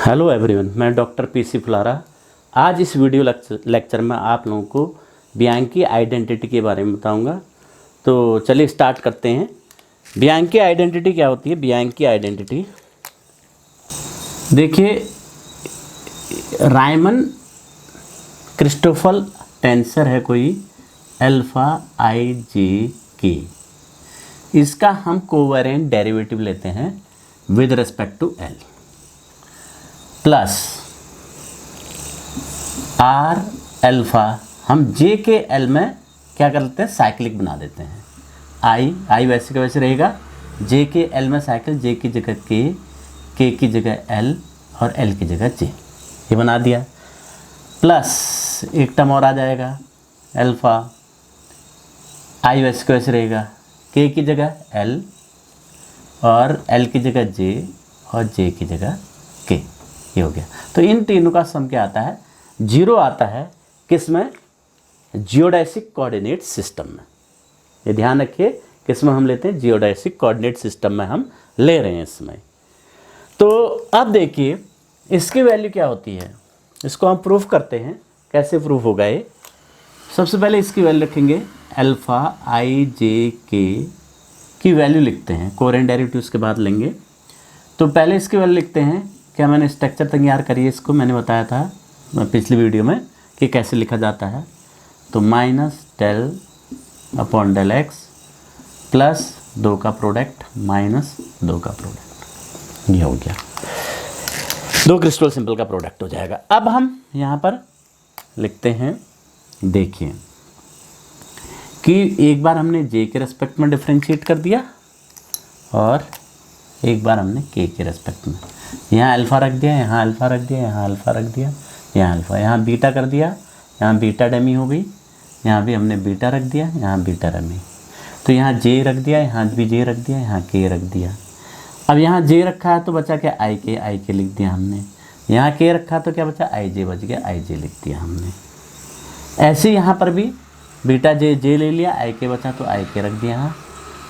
Hello everyone, मैं doctor PC Phulara. आज इस वीडियो लेक्चर में आप लोगों को बियांकी आइडेंटिटी के बारे में बताऊंगा। तो चलिए स्टार्ट करते हैं। बियांकी आइडेंटिटी क्या होती है? बियांकी आइडेंटिटी देखिए, रायमन क्रिस्टोफल टेंसर है कोई अल्फा आई जे के। इसका हम कोवेरिएंट डेरिवेटिव लेते हैं with respect to L plus R alpha. हम जे के एल में क्या कर लेते हैं? साइक्लिक बना देते हैं। आई वैसे का वैसे रहेगा। जे के एल में साइकिल, जे की जगह के की जगह एल और एल की जगह जे, ये बना दिया। प्लस एक टर्म और आ जाएगा अल्फा। आई वैसे का वैसे रहेगा, के की जगह एल और एल की जगह जे और जे की जगह के, ये हो गया। तो इन तीनों का सम क्या आता है? 0 आता है। किस में? जियोडेसिक कोऑर्डिनेट सिस्टम में। ये ध्यान रखिए, किस में हम लेते हैं? जियोडेसिक कोऑर्डिनेट सिस्टम में हम ले रहे हैं इसमें। तो अब देखिए इसकी वैल्यू क्या होती है, इसको हम प्रूफ करते हैं। कैसे प्रूफ होगा ये? सबसे पहले इसकी वैल्यू रखेंगे अल्फा आई जे के की वैल्यू लिखते हैं। कोवेरिएंट डेरिवेटिव उसके बाद लेंगे। तो पहले इसकी वैल्यू लिखते हैं। क्या मैंने स्ट्रक्चर तैयार करी है, इसको मैंने बताया था पिछली वीडियो में कि कैसे लिखा जाता है। तो minus del upon del X plus 2 का प्रोडक्ट माइनस 2 का प्रोडक्ट, ये हो गया। 2 क्रिस्टल सिंबल का प्रोडक्ट हो जाएगा। अब हम यहाँ पर लिखते हैं, देखिए कि एक बार हमने जे के रेस्पेक्ट में डिफ्रेंशिएट कर दिया और एक बार हमने के रेस्पेक्ट में। यहाँ अल्फ़ा रख दिया, यहाँ अल्फ़ा रख दिया, यहाँ अल्फ़ा रख दिया, यहाँ अल्फ़ा, यहाँ बीटा कर दिया, यहाँ बीटा डमी हो गई, यहाँ भी हमने बीटा रख दिया, यहाँ बीटा डमी। तो यहाँ जे रख दिया, यहाँ भी जे रख दिया, यहाँ के रख दिया। अब यहाँ जे रखा है तो बचा क्या? आई के लिख दिया हमने। यहाँ के रखा तो क्या बचा? आई जे बच गया, आई जे लिख दिया हमने। ऐसे यहाँ पर भी बीटा जे ले लिया, आई के बचा तो आई के रख दिया, यहाँ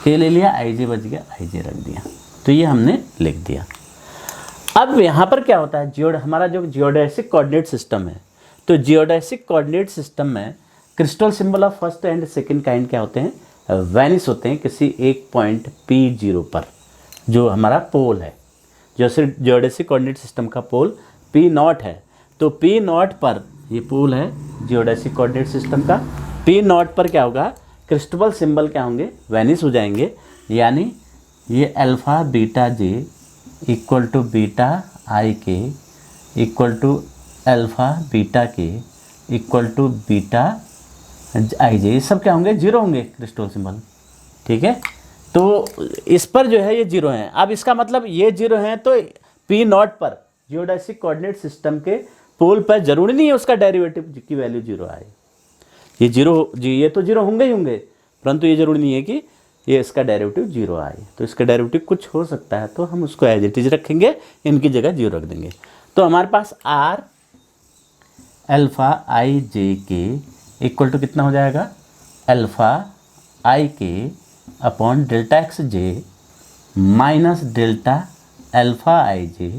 के ले लिया, आई जे बच गया, आई जे रख दिया। तो ये हमने लिख दिया। अब यहाँ पर क्या होता है? हमारा जो जियोडेसिक कोऑर्डिनेट सिस्टम है, तो जियोडेसिक कोऑर्डिनेट सिस्टम में crystal symbol of first and second kind क्या होते हैं? वैनिश होते हैं किसी एक पॉइंट P0 पर, जो हमारा पोल है। जैसे जियोडेसिक कोऑर्डिनेट सिस्टम का पोल P0 है, तो P0 पर ये पोल है जियोडेसिक कोऑर्डिनेट सिस्टम का। P0 पर क्या होगा? क्रिस्टल सिंबल क्या होंगे? वैनिश हो जाएंगे। यानी ये alpha beta j equal to beta i k equal to alpha beta k equal to beta i j, ये सब क्या होंगे? 0 होंगे क्रिस्टल सिंबल। ठीक है, तो इस पर जो है ये 0 हैं। अब इसका मतलब ये 0 हैं तो P0 पर जियोडेसिक कोऑर्डिनेट सिस्टम के पोल पर जरूरी नहीं है उसका डेरिवेटिव की वैल्यू 0 आए। ये 0 जी, ये तो 0 होंगे ही होंगे, परंतु ये जरूरी नहीं है कि ये इसका डेरिवेटिव 0 आए। तो इसका डेरिवेटिव कुछ हो सकता है, तो हम उसको एज इट इज रखेंगे, इनकी जगह 0 रख देंगे। तो हमारे पास आर अल्फ़ा आई जे के इक्वल टू कितना हो जाएगा? Alpha i k upon delta x j minus delta alpha i j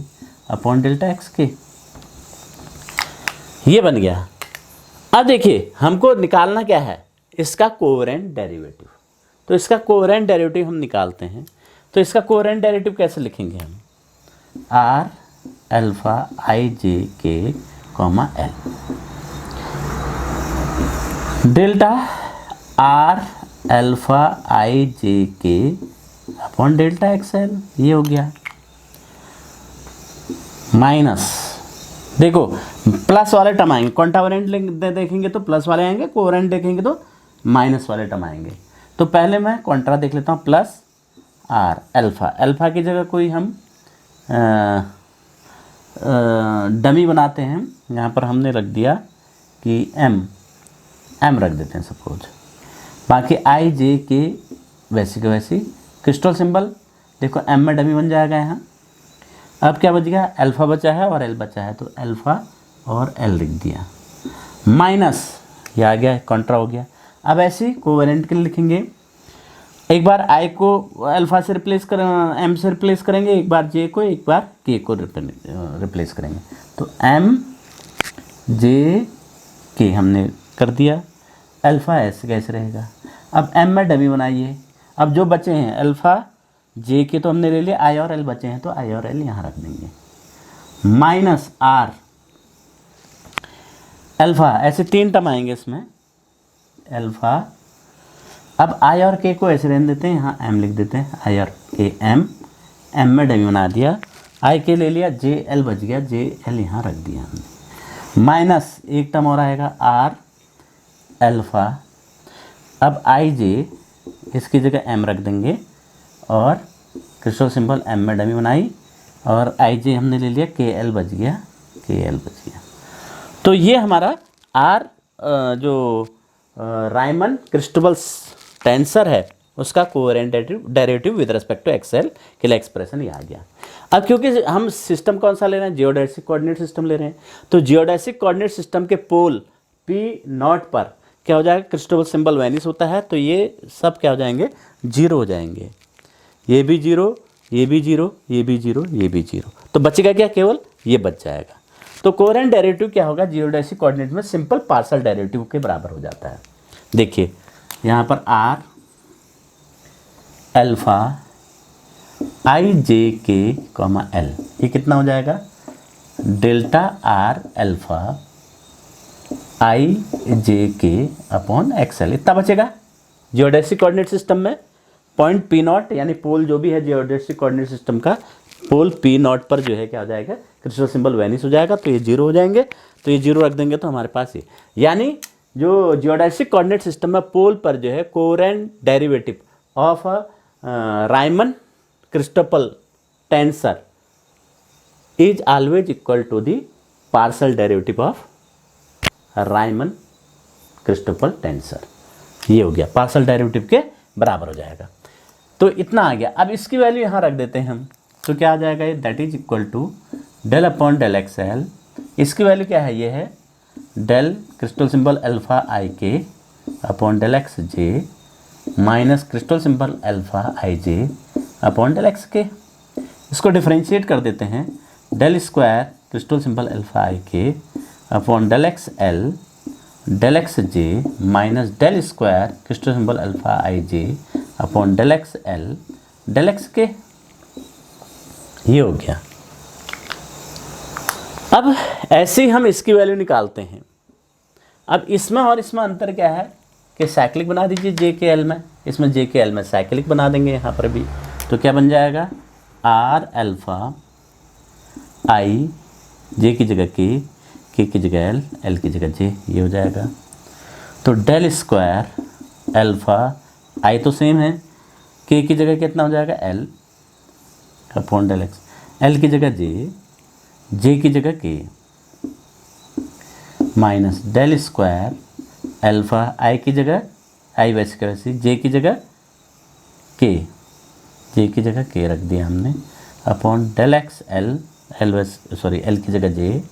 upon delta x के, ये बन गया। अब देखिए हमको निकालना क्या है? इसका कोवेरिएंट डेरिवेटिव। तो इसका कोवेरिएंट डेरिवेटिव हम निकालते हैं। तो इसका कोवेरिएंट डेरिवेटिव कैसे लिखेंगे हम? Are alpha i j k comma l delta r alpha i j k upon delta x L, ये हो गया। माइनस, देखो प्लस वाले टर्म आएंगे, कॉन्ट्रावेरिएंट देखेंगे तो प्लस वाले आएंगे, कोवेरिएंट देखेंगे तो माइनस वाले टर्म आएंगे। तो पहले मैं कॉन्ट्रा देख लेता हूँ। प्लस आर अल्फ़ा, अल्फ़ा की जगह कोई हम डमी बनाते हैं। यहाँ पर हमने रख दिया कि एम रख देते हैं सपोज। बाकी आई जे के वैसी के वैसी क्रिस्टल सिंबल, देखो एम में डमी बन जाएगा यहाँ। अब क्या बच गया? अल्फ़ा बचा है और एल बचा है, तो अल्फ़ा और एल लिख दिया। माइनस ये आ गया, कॉन्ट्रा हो गया। अब ऐसे कोवेरिएंट के लिए लिखेंगे एक बार आई को अल्फ़ा से रिप्लेस कर एम से रिप्लेस करेंगे, एक बार जे को, एक बार के को रिप्लेस करेंगे। तो एम जे के हमने कर दिया, अल्फ़ा ऐसे कैसे रहेगा। अब एम में डमी बनाइए। अब जो बचे हैं अल्फ़ा जे के तो हमने ले लिया, आई और एल बचे हैं तो आई और एल यहाँ रख देंगे, माइनस आर अल्फ़ा, ऐसे 3 टर्म आएंगे इसमें अल्फ़ा। अब आई और के को ऐसे रहने देते हैं, यहाँ एम लिख देते हैं, आई और के एम, एम में डमी बना दिया, आई के ले लिया, जे एल बच गया, जे एल यहाँ रख दिया हमने, माइनस एक टर्म और आएगा आर अल्फ़ा। अब आई जे इसकी जगह एम रख देंगे और क्रिस्टल सिंबल एम में डमी बनाई, और आई जे हमने ले लिया, के एल बच गया, के एल बच गया। तो ये हमारा आर जो रायमन क्रिस्टबल टेंसर है उसका covariant derivative with respect to X L के लिए एक्सप्रेशन ये आ गया। अब क्योंकि हम सिस्टम कौन सा ले रहे हैं, जियोडेसिक कोऑर्डिनेट सिस्टम ले रहे हैं, तो जियोडेसिक कोऑर्डिनेट सिस्टम के पोल पी नॉट पर क्या हो जाएगा, क्रिस्टबल सिंबल वैनिश होता है, तो ये सब क्या हो जाएंगे, जीरो हो जाएंगे, ये भी जीरो, ये भी जीरो, ये भी जीरो, ये भी जीरो, तो बचेगा क्या, केवल ये बच जाएगा। तो कोवेरिएंट डेरिवेटिव क्या होगा, जियोडेसिक कोऑर्डिनेट में सिंपल पार्शियल डेरिवेटिव के बराबर हो जाता है। देखिए यहाँ पर are alpha i j k comma L, ये कितना हो जाएगा, delta r alpha i j k upon XL, इतना बचेगा। जियोडेसिक कोऑर्डिनेट सिस्टम में पॉइंट पी नॉट यानी पोल जो भी है जियोडेसिक कोऑर्डिनेट सिस्टम का, पोल पी नॉट पर जो है क्या हो जाएगा, क्रिस्टल सिंबल वैनिश हो जाएगा, तो ये जीरो हो जाएंगे, तो ये जीरो रख देंगे तो हमारे पास ये, यानी जो जियोडेसिक कोऑर्डिनेट सिस्टम में पोल पर जो है covariant derivative of Riemann Christoffel tensor is always equal to the partial derivative of Riemann Christoffel tensor, ये हो गया, पार्शियल डेरिवेटिव के बराबर हो जाएगा। तो इतना आ गया। अब इसकी वैल्यू यहाँ रख देते हैं हम, तो क्या आ जाएगा, ये that is equal to del upon del x l, इसकी वैल्यू क्या है, ये है del Christoffel symbol alpha i k upon del x j minus Christoffel symbol alpha i j upon del x k. इसको डिफरेंशिएट कर देते हैं, del square Christoffel symbol alpha i k upon del x l del x j minus del square Christoffel symbol alpha i j upon del x l del x के, ये हो गया। अब ऐसे ही हम इसकी वैल्यू निकालते हैं। अब इसमें और इसमें अंतर क्या है कि साइक्लिक बना दीजिए जे के एल में, इसमें जे के एल में साइक्लिक बना देंगे यहाँ पर भी, तो क्या बन जाएगा, आर अल्फ़ा आई जे की जगह के की जगह एल, एल की जगह जे, ये हो जाएगा। तो डेल स्क्वायर अल्फ़ा आई तो सेम है, के की जगह कितना हो जाएगा, L upon del x, L की जगह जे की जगह K minus del square alpha I की जगह आई वैसे का वैसे, जे की जगह के, जे की जगह के रख दिया हमने upon del x L, L वैसे सॉरी एल की जगह जे,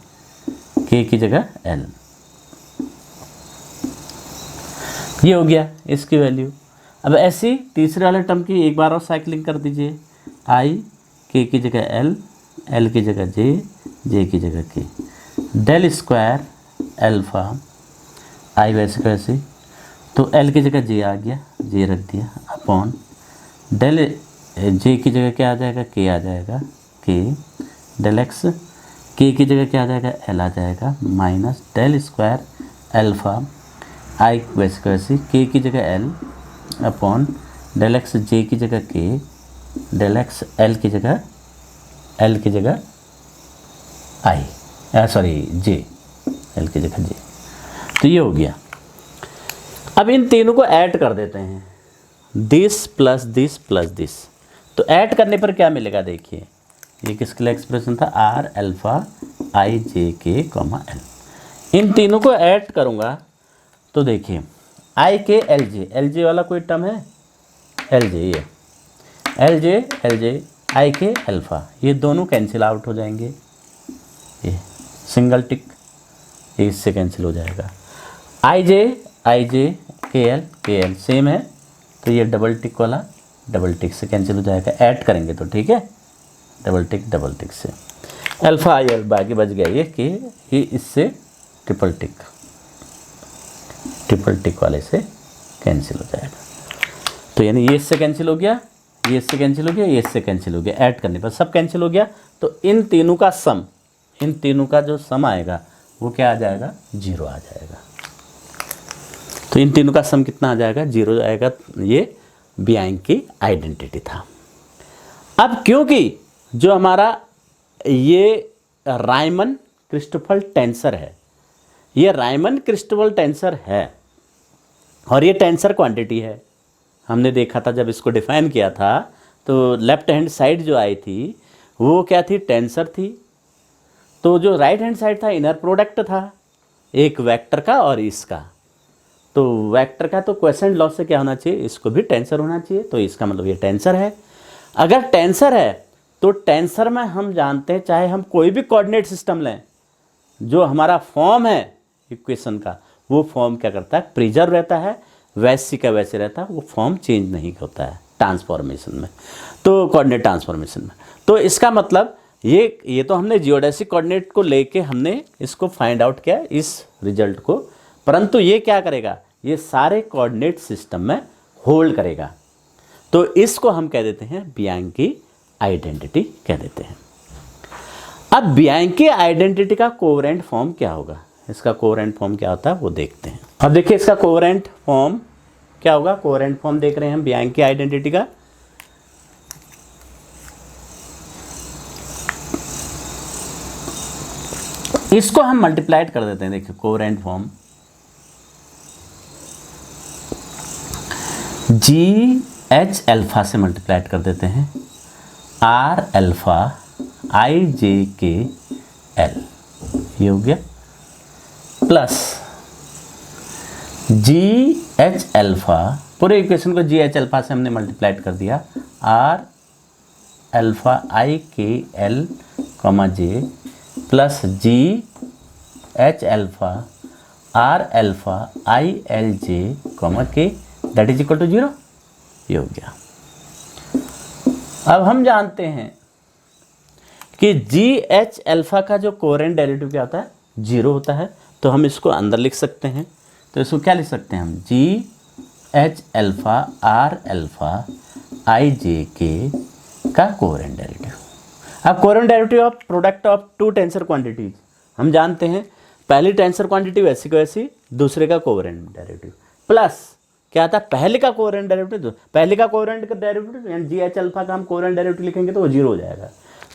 के की जगह एल, ये हो गया इसकी वैल्यू। अब ऐसी तीसरे वाले टर्म की एक बार और साइक्लिंग कर दीजिए, आई के की जगह एल, एल की जगह जे की जगह के, डेल स्क्वायर अल्फ़ा आई वैसे कैसे, तो एल की जगह जे आ गया, जे रख दिया अपॉन डेल जे की जगह क्या आ जाएगा, के आ जाएगा, के डेल एक्स, के की जगह क्या आ जाएगा, एल आ जाएगा, माइनस डेल स्क्वायर अल्फ़ा आई वैसे कैसे, के की जगह एल अपॉन डेल एक्स, जे की जगह के, डेल एक्स एल की जगह आई सॉरी जे, एल की जगह जे, तो ये हो गया। अब इन तीनों को ऐड कर देते हैं, this plus this plus this, तो ऐड करने पर क्या मिलेगा, देखिए ये किसके लिए एक्सप्रेशन था, are alpha i j k comma L, इन तीनों को ऐड करूँगा तो देखिए आई के एल जे वाला कोई टर्म है, एल जे, ये एल जे आई के अल्फ़ा, ये दोनों कैंसिल आउट हो जाएंगे, ये सिंगल टिक, ये इससे कैंसिल हो जाएगा, आई जे के एल सेम है, तो ये डबल टिक वाला डबल टिक से कैंसिल हो जाएगा, ऐड करेंगे तो, ठीक है, डबल टिक से अल्फ़ा आई अल्फ़ा आगे बच गया ये कि ये इससे ट्रिपल टिक वाले से कैंसिल हो जाएगा। तो यानी ये इससे कैंसिल हो गया, ये इससे कैंसिल हो गया, ये इससे कैंसिल हो गया, ऐड करने पर सब कैंसिल हो गया। तो इन तीनों का जो सम आएगा वो क्या आ जाएगा, 0 आ जाएगा। तो इन तीनों का सम कितना आ जाएगा, 0 आएगा। ये बियांक की आइडेंटिटी था। अब क्योंकि जो हमारा ये रायमन क्रिस्टोफर टेंसर है, ये रायमन क्रिस्टोफर टेंसर है और ये टेंसर क्वांटिटी है। हमने देखा था जब इसको डिफाइन किया था तो लेफ्ट हैंड साइड जो आई थी वो क्या थी, टेंसर थी। तो जो राइट हैंड साइड था इनर प्रोडक्ट था एक वेक्टर का और इसका। तो वेक्टर का तो क्वेश्चन लॉ से क्या होना चाहिए, इसको भी टेंसर होना चाहिए। तो इसका मतलब ये टेंसर है। अगर टेंसर है तो टेंसर में हम जानते हैं चाहे हम कोई भी कोऑर्डिनेट सिस्टम लें, जो हमारा फॉर्म है इक्वेशन का वो फॉर्म क्या करता है, प्रिजर्व रहता है, वैसे का वैसे रहता है, वो फॉर्म चेंज नहीं होता है ट्रांसफॉर्मेशन में, तो कोऑर्डिनेट ट्रांसफॉर्मेशन में। तो इसका मतलब ये तो हमने जियोडेसिक कोऑर्डिनेट को लेके हमने इसको फाइंड आउट किया इस रिजल्ट को, परंतु ये क्या करेगा, ये सारे कोऑर्डिनेट सिस्टम में होल्ड करेगा। तो इसको हम कह देते हैं बियांक की आइडेंटिटी कह देते हैं। अब बियांक की आइडेंटिटी का कोवेरिएंट फॉर्म क्या होगा, इसका कोवेरिएंट फॉर्म क्या होता है वो देखते हैं। अब देखिए इसका कोवेरिएंट फॉर्म क्या होगा, कोवेरिएंट फॉर्म देख रहे हैं हम बियांक की आइडेंटिटी का। इसको हम मल्टीप्लाइड कर देते हैं। देखिए कोवेरिएंट फॉर्म GH अल्फा से मल्टीप्लाइड कर देते हैं, R अल्फा IJK L, ये हो गया, प्लस GH अल्फा, पूरे इक्वेशन को GH अल्फा से हमने मल्टीप्लाइड कर दिया, R alpha IKL J plus GH alpha R alpha ILJ K that is equal to 0, ये हो गया। अब हम जानते हैं कि GH अल्फा का जो कोवेरिएंट डेरिवेटिव क्या होता है, 0 होता है। तो हम इसको अंदर लिख सकते हैं। तो इसको क्या लिख सकते हैं हम, GH alpha R alpha IJK का कोवेरिएंट डेरिवेटिव। अब covariant derivative of product of two tensor quantities हम जानते हैं, पहली टेंसर क्वांटिटी वैसी को वैसी, दूसरे का कोवेरिएंट डेरिवेटिव, प्लस क्या था पहले का कोवेरिएंट डेरिवेटिव, पहले का कोवेरिएंट डेरिवेटिव यानी GH अल्फा का हम कोवेरिएंट डेरिवेटिव लिखेंगे तो वो 0 हो जाएगा।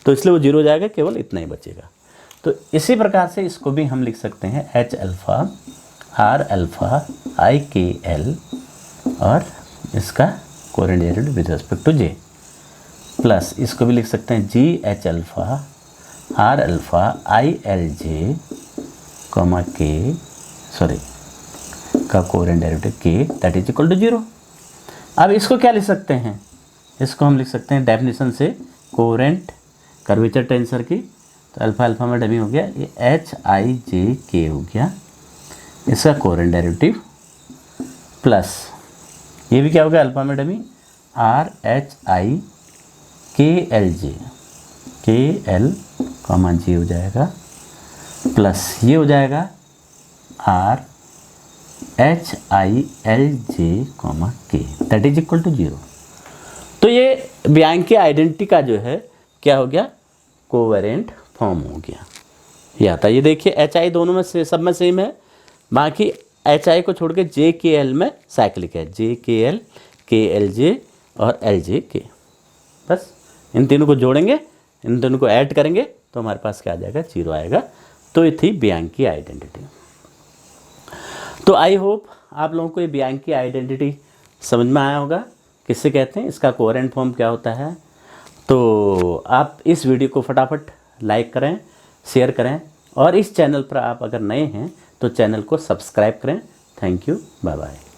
तो इसलिए वो 0 हो जाएगा, केवल इतना ही बचेगा। तो इसी प्रकार से इसको भी हम लिख सकते हैं H alpha R alpha IKL और इसका covariant derivative with respect to J, plus इसको भी लिख सकते हैं GH alpha R alpha ILJ का covariant derivative K that is equal to 0। अब इसको क्या लिख सकते हैं, इसको हम लिख सकते हैं डेफिनेशन से कोवेरिएंट कर्वेचर टेंसर की। तो अल्फा अल्फा में डमी हो गया, ये HIJK हो गया इसका कोवेरिएंट डेरिवेटिव, प्लस ये भी क्या हो गया अल्फा में डमी RHIKLJ KL J हो जाएगा, प्लस ये हो जाएगा RHILJ K that is equal to 0। तो ये बियांक की आइडेंटिटी का जो है क्या हो गया, कोवेरिएंट फॉर्म हो गया। ये आता है, ये देखिए HI दोनों में से सब में सेम है, बाकी HI को छोड़ के JKL में साइक्लिक है, JKL KLJ और LJK। बस इन तीनों को जोड़ेंगे, इन दोनों को ऐड करेंगे तो हमारे पास क्या आ जाएगा, 0 आएगा। तो ये थी बियांक की आइडेंटिटी। तो आई होप आप लोगों को ये बियांक की आइडेंटिटी समझ में आया होगा, किससे कहते हैं, इसका कोवेरिएंट फॉर्म क्या होता है। तो आप इस वीडियो को फटाफट लाइक करें, शेयर करें, और इस चैनल पर आप अगर नए हैं तो चैनल को सब्सक्राइब करें। Thank you, bye bye.